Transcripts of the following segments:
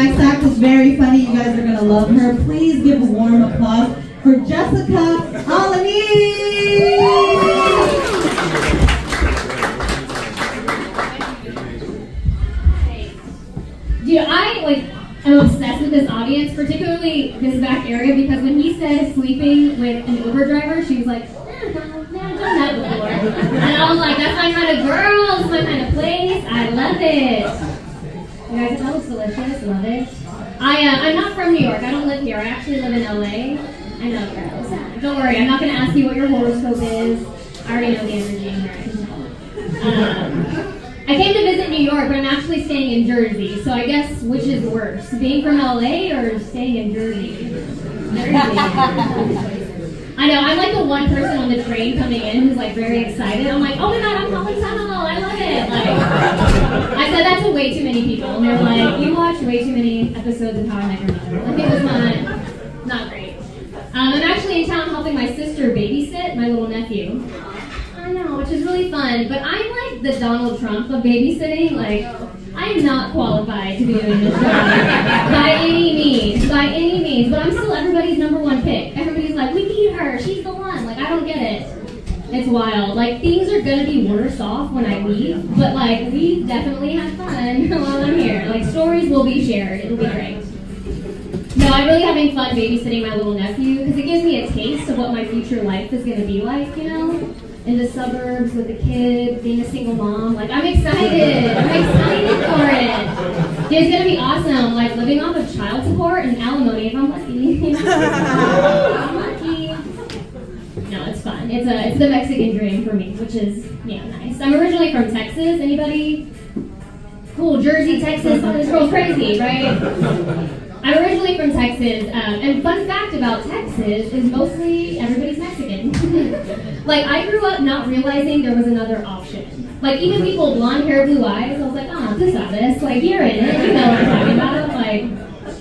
next act is very funny. You guys are going to love her. Please give a warm applause for Jessica Alani. Dude, I'm obsessed with this audience, particularly this back area, because when he said sleeping with an Uber driver, she was like, I've done that before. And I was like, that's my kind of girl, it's my kind of place, I love it. You guys, that looks delicious, love it. I'm not from New York, I don't live here, I actually live in LA. I know, girls. Don't worry, I'm not going to ask you what your horoscope is. I already know the energy in here, I can tell. I came to visit New York, but I'm actually staying in Jersey, so I guess which is worse, being from LA or staying in Jersey? I know, I'm like the one person on the train coming in who's like very excited. I'm like, oh my god, I'm polytunnel, I love it. Like, I said that to way too many people, and they're like, you watch way too many episodes of How I Met Your Mother. Like, it was not great. I'm actually in town helping my sister babysit my little nephew. I know, which is really fun, but I'm like the Donald Trump of babysitting. Like, I'm not qualified to be doing this job by any means, but I'm still everybody's number one pick. Everybody's like, we need her, she's the one. Like, I don't get it. It's wild. Like, things are gonna be worse off when I leave, but like, we definitely have fun while I'm here. Like, stories will be shared, it'll be great. No, I'm really having fun babysitting my little nephew, because it gives me a taste of what my future life is gonna be like, you know? In the suburbs with a kid, being a single mom. Like, I'm excited for it. It's gonna be awesome, like living off of child support and alimony if I'm lucky. I'm lucky. No, it's fun. It's the Mexican dream for me, which is, yeah, nice. I'm originally from Texas. Anybody? Cool, Jersey, Texas, oh, this girl's crazy, right? I'm originally from Texas, and fun fact about Texas is mostly everybody's Mexican. Like, I grew up not realizing there was another option. Like, even people with blonde hair, blue eyes, I was like, oh, tú sabes, like, you're in it, you know what I'm talking about. Like,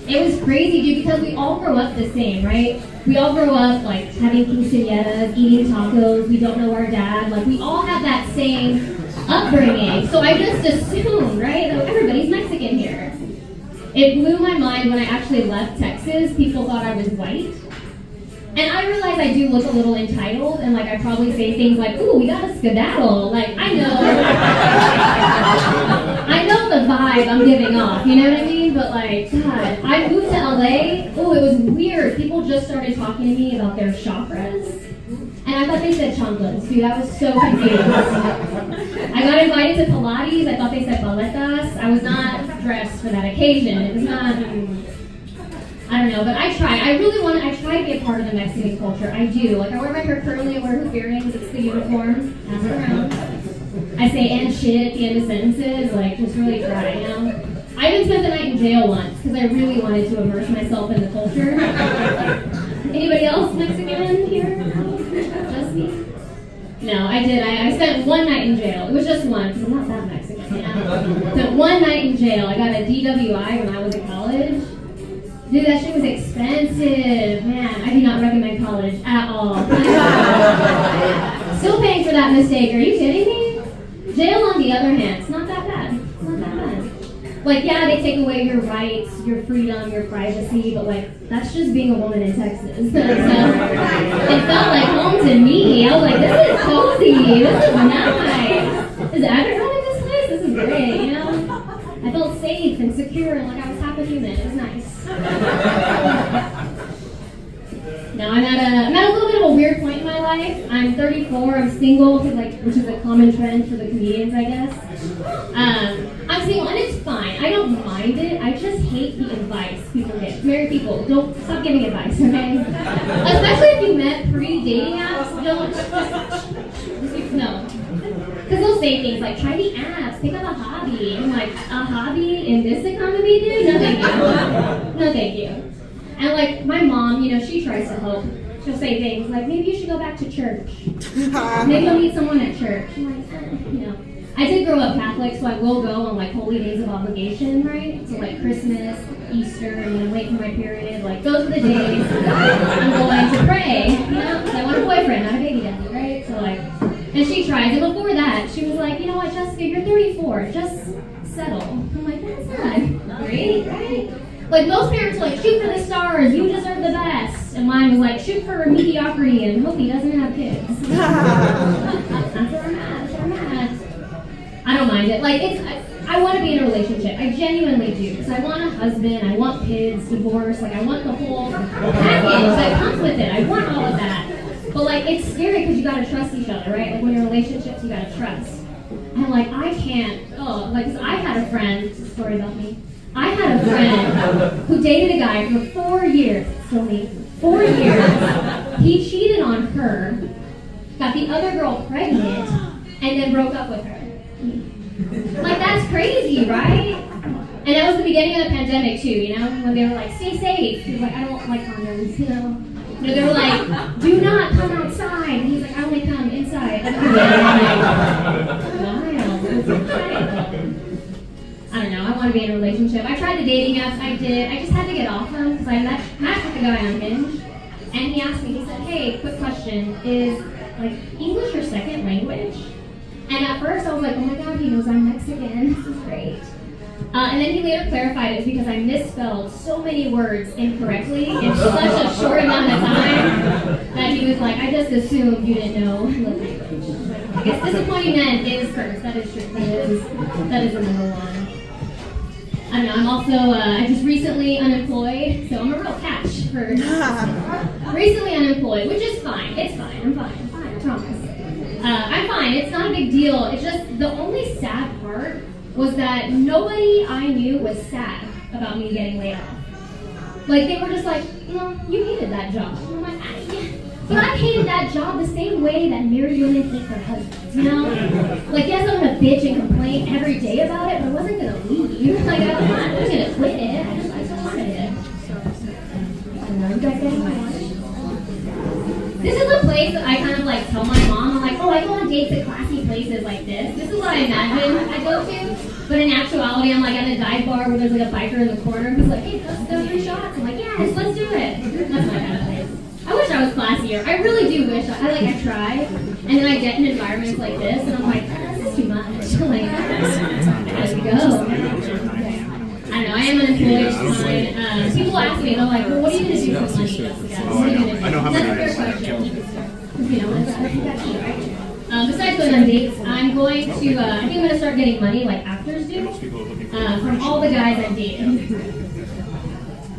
it was crazy, dude, because we all grow up the same, right? We all grow up, like, having quinceañeras, eating tacos, we don't know our dad, like, we all have that same upbringing. So I just assumed, right, that everybody's Mexican here. It blew my mind when I actually left Texas. People thought I was white. And I realized I do look a little entitled, and like I probably say things like, ooh, we got a skedaddle. Like, I know the vibe I'm giving off, you know what I mean? But like, God, I moved to LA. Oh, it was weird. People just started talking to me about their chakras. And I thought they said chanclas, dude. I was so confused. I got invited to Pilates. I thought they said baletas. I was not dressed for that occasion. It was not, I don't know, but I try. I try to be a part of the Mexican culture. I do. Like, I wear my hair curly, I wear hoop earrings. It's the uniform. Pass it around. I say and shit at the end of sentences. Like, just really try, you know? I even spent the night in jail once because I really wanted to immerse myself in the culture. Anybody else Mexican here? Just me? No, I did. I spent one night in jail. It was just one, because I'm not that Mexican. Yeah. Spent one night in jail. I got a DWI when I was in college. Dude, that shit was expensive. Man, I do not recommend college at all. Still paying for that mistake. Are you kidding me? Jail, on the other hand, it's not that bad. It's not that bad. Like, yeah, they take away your rights, your freedom, your privacy, but like, that's just being a woman in Texas. So, it felt like home to me. I was like, this is cozy. This is nice. Is Abbott running this place? This is great, you know? I felt safe and secure and like I was half a human. It was nice. Now I'm at a little bit of a weird point in my life. I'm 34. I'm single, which is a common trend for the comedians, I guess. I'm single, and it's fine. I don't mind it. I just hate the advice people get. Married people, don't stop giving advice, okay? Especially if you met pre-dating apps. No. Because they'll say things like, try the apps, pick up a hobby. I'm like, a hobby in this economy, dude? No, thank you. No, thank you. And like, my mom, you know, she tries to help. She'll say things like, maybe you should go back to church. Maybe you'll meet someone at church. I'm like, you know. I did grow up Catholic, so I will go on like holy days of obligation, right? So like Christmas, Easter, and when I'm late for my period, like those are the days I'm going to pray, you know? Because I want a boyfriend, not a baby daddy, right? So like, and she tries. And before that, she was like, you know what, Jessica, you're 34, just settle. I'm like, that's not great, right? Like, most parents are like, shoot for the stars, you deserve the best. And mine was like, shoot for mediocrity and hope he doesn't have kids. That's where I'm at. I don't mind it. Like, I want to be in a relationship. I genuinely do. Because I want a husband, I want kids, divorce, like, I want the whole package that comes with it. I want all of that. But, like, it's scary because you gotta trust each other, right? Like, when you're in relationships, you gotta trust. And, like, I can't, because I had a friend, this is a story about me. I had a friend who dated a guy for 4 years, still me, 4 years. He cheated on her, got the other girl pregnant, and then broke up with her. Like, that's crazy, right? And that was the beginning of the pandemic, too, you know, when they were like, stay safe. He was like, I don't like condoms, you know. You know, they were like, do not come outside. And he's like, I only come inside. I don't know, I want to be in a relationship. I tried the dating apps, I did. I just had to get off them because I matched with a guy on Hinge. And he asked me, he said, hey, quick question, is like English your second language? And at first I was like, oh my God, he knows I'm Mexican. This is great. And then he later clarified it was because I misspelled so many words incorrectly in such a short amount of time that he was like, I just assumed you didn't know the language. I guess disappointing men is first. That is true. That is the number one. I don't know. I'm also, I just recently unemployed, so I'm a real catch for recently unemployed, which is fine. It's fine. I'm fine, I promise. I'm fine. It's not a big deal. It's just the only sad part was that nobody I knew was sad about me getting laid off. Like, they were just like, you hated that job. And I'm like, but I hated that job the same way that married women hate their husbands, you know? Like, yes, I'm gonna bitch and complain every day about it, but I wasn't gonna leave. Like, I wasn't gonna quit it. I just wanted it. I don't know, you guys getting my point? This is a place that I kind of like tell my mom, I'm like, I go on dates at classy places like this. This is what I imagine I go to. But in actuality, I'm like at a dive bar where there's like a biker in the corner who's like, hey, let's go 3 shots. I'm like, yes, let's do it. That's my kind of place. I wish I was classier. I really do wish. I try. And then I get in environments like this, and I'm like, this is too much. Like, let's go. I don't know, I am unemployed, it's fine. People ask me, they're like, well, what are you going to do for money, Jessica? What are you going to do? That's a fair question. You know, that's key, right? Besides going on dates, I'm going to, I think I'm going to start getting money like actors do, from all the guys I've dated.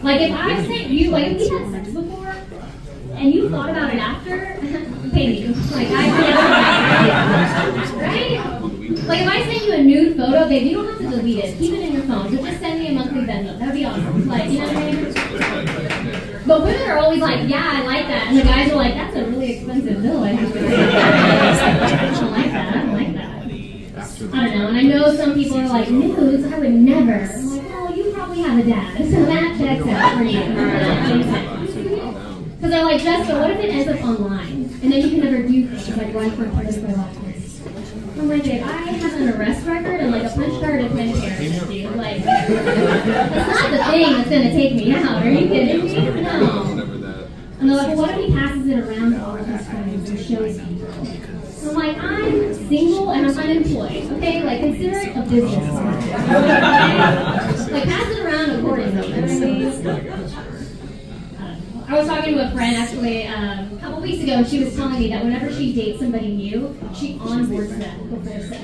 Like, if I sent you, like, if we had sex before, and you thought about it after, pay me. Like, right? Like, if I send you a nude photo, babe, you don't have to delete it. Keep it in your phone. Just send me a monthly Venmo. That would be awesome. Like, you know what I mean? But women are always like, yeah, I like that. And the guys are like, that's a really expensive bill. I have to pay. I don't like that. I don't like that. I don't know. And I know some people are like, nudes? I would never. I'm like, well, you probably have a dad. So that checks out for you. Because they're like, Jessica, what if it ends up online? And then you can never do things like run for political office. I'm like, babe, I have an arrest record and like a punch card and penitentiary. Like, that's not the thing that's going to take me out. Are you kidding me? No. And they're like, well, what if he passes it around to all of his friends and shows people? So I'm like, I'm single and I'm unemployed. Okay, like, consider it a business. Like, pass it around accordingly. You know what I mean? I was talking to a friend actually a couple weeks ago, and she was telling me that whenever she dates somebody new, she onboards them before sex.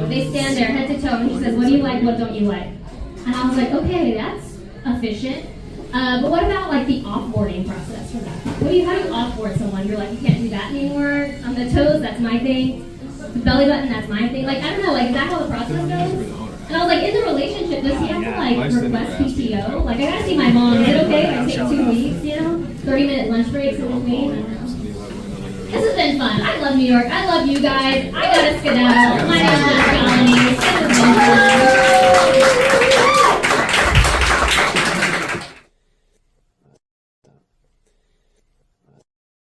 They stand there head to toe, and she says, what do you like, what don't you like? And I was like, okay, that's efficient. But what about like the offboarding process for that? How do you offboard someone? You're like, you can't do that anymore. On the toes, that's my thing. The belly button, that's my thing. Like, I don't know, like, is that how the process goes? And I was like, in the relationship, does he have to like request PTO? Like, I gotta see my mom. Is it okay if I take 2 weeks, you know? 30-minute lunch breaks in between? I don't know. This has been fun. I love New York. I love you guys. I gotta skedaddle. My name is Jessica.